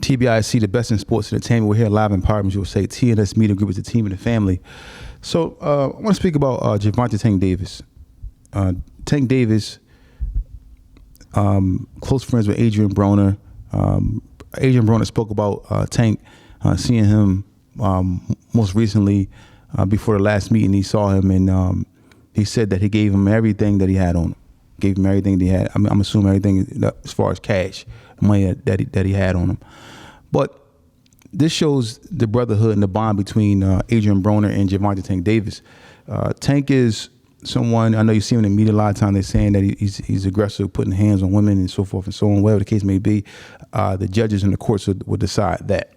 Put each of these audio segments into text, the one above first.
TBISE, the best in sports entertainment. We're here live in Empowerment USA. TNS Media Group is the team and the family. So I want to speak about Gervonta Tank Davis. Tank Davis, close friends with Adrian Broner. Adrian Broner spoke about Tank, seeing him most recently before the last meeting. He saw him and he said that he gave him everything that he had on him. Gave him everything that he had. I'm assuming everything as far as cash, money that he had on him. But this shows the brotherhood and the bond between Adrian Broner and Gervonta Tank Davis. Tank is someone, I know you see him in the media a lot of times, they're saying that he's aggressive, putting hands on women and so forth and so on, whatever the case may be. The judges and the courts will decide that.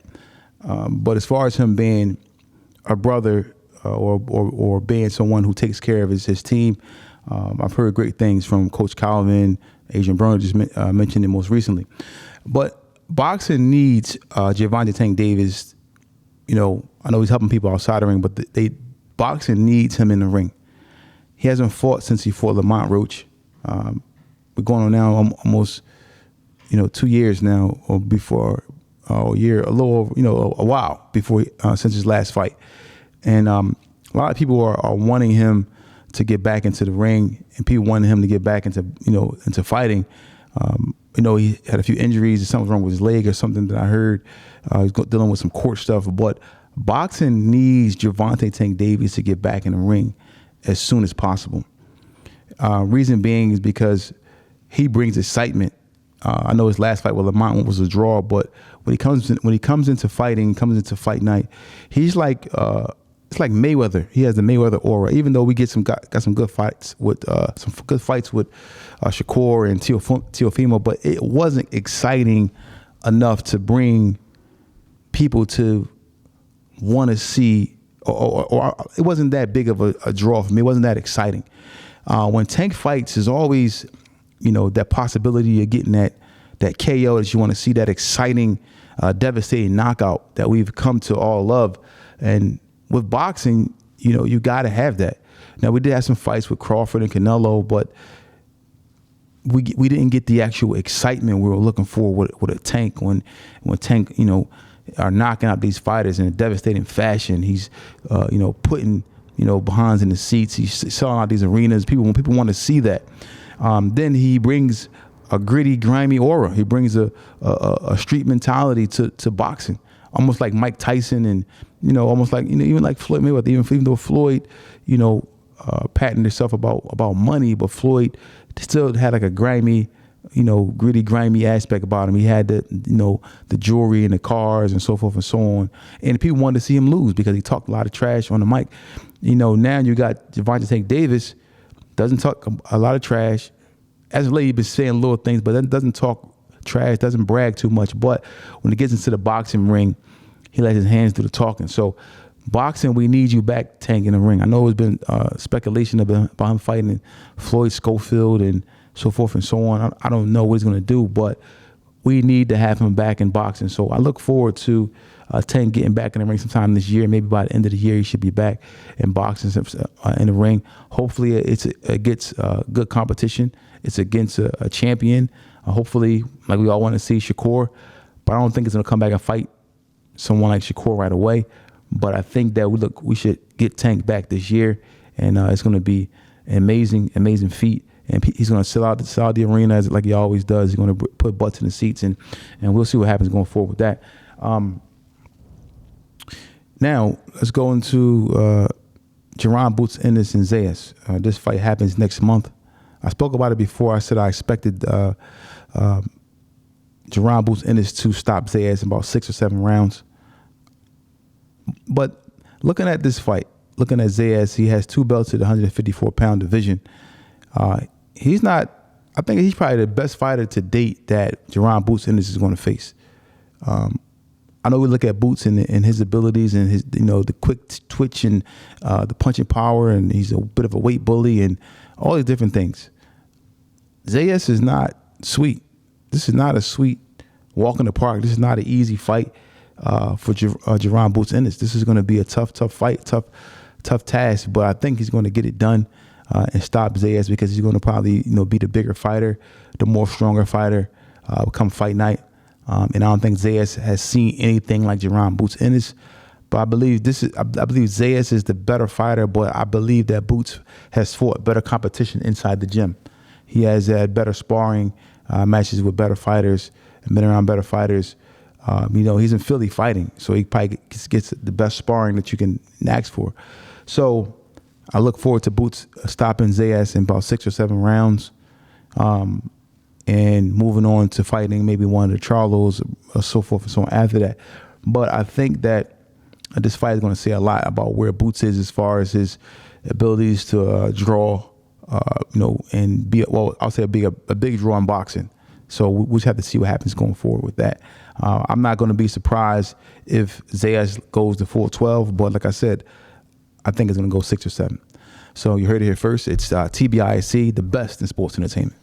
But as far as him being a brother or being someone who takes care of his team, I've heard great things from Coach Calvin. Adrian Broner just mentioned it most recently. But boxing needs Gervonta Tank Davis. You know, I know he's helping people outside the ring, but boxing needs him in the ring. He hasn't fought since he fought Lamont Roach. We're going on now almost, 2 years now, or before, a year, a little over, a while before since his last fight. And a lot of people are wanting him to get back into the ring, and people wanted him to get back into fighting. He had a few injuries, something wrong with his leg or something that I heard. He's dealing with some court stuff, but boxing needs Gervonta Tank Davis to get back in the ring as soon as possible. Reason being is because he brings excitement. I know his last fight with Lamont was a draw, but when he comes into fighting, comes into fight night, he's like it's like Mayweather. He has the Mayweather aura. Even though we got some good fights with Shakur and Teofimo, but it wasn't exciting enough to bring people to want to see, or it wasn't that big of a draw for me. It wasn't that exciting. When Tank fights, there's always that possibility of getting that KO that you want to see, that exciting, devastating knockout that we've come to all love. And with boxing, you got to have that. Now, we did have some fights with Crawford and Canelo, but we didn't get the actual excitement we were looking for with a Tank. When Tank, are knocking out these fighters in a devastating fashion. He's, putting, behinds in the seats. He's selling out these arenas. When people want to see that. Then he brings a gritty, grimy aura. He brings a street mentality to boxing, almost like Mike Tyson and, almost like, even like Floyd Mayweather, even though Floyd, patented himself about money, but Floyd still had like a grimy, gritty, grimy aspect about him. He had the jewelry and the cars and so forth and so on. And people wanted to see him lose because he talked a lot of trash on the mic. Now you got Gervonta Tank Davis, doesn't talk a lot of trash. As of late, he's been saying little things, but doesn't talk trash, doesn't brag too much. But when he gets into the boxing ring, he lets his hands do the talking. So boxing, we need you back, Tank, in the ring. I know there's been speculation about him fighting Floyd Schofield and so forth and so on. I don't know what he's going to do, but we need to have him back in boxing. So I look forward to Tank getting back in the ring sometime this year. Maybe by the end of the year, he should be back in boxing in the ring. Hopefully, it gets good competition. It's against a champion. Hopefully, like we all want to see Shakur, but I don't think it's going to come back and fight someone like Shakur right away. But I think that we should get Tank back this year, and it's going to be an amazing feat. And he's going to sell out the arena like he always does. He's going to put butts in the seats, and we'll see what happens going forward with that. Now let's go into Jaron Boots Ennis and Zayas. This fight happens next month. I spoke about it before. I said I expected Jaron Boots Ennis to stop Zayas in about 6 or 7 rounds. But looking at this fight, looking at Zayas, he has 2 belts at the 154-pound division. I think he's probably the best fighter to date that Jaron Boots Ennis is going to face. I know we look at Boots and his abilities and his, the quick twitch and the punching power, and he's a bit of a weight bully and all these different things. Zayas is not sweet. This is not a sweet walk in the park. This is not an easy fight for Jaron Boots Ennis. This is going to be a tough fight, tough task, but I think he's going to get it done and stop Zayas because he's going to probably be the bigger fighter, the more stronger fighter come fight night. And I don't think Zayas has seen anything like Jaron Boots Ennis. But I believe I believe Zayas is the better fighter, but I believe that Boots has fought better competition inside the gym. He has had better sparring matches with better fighters and been around better fighters. He's in Philly fighting, so he probably gets the best sparring that you can ask for. So I look forward to Boots stopping Zayas in about 6 or 7 rounds, and moving on to fighting maybe one of the Charlos or so forth and so on after that. But I think that this fight is going to say a lot about where Boots is as far as his abilities to draw, and be a big draw in boxing. So we'll just have to see what happens going forward with that. I'm not going to be surprised if Zayas goes to full 12, but like I said, I think it's going to go 6 or 7. So you heard it here first. It's TBISE, the best in sports entertainment.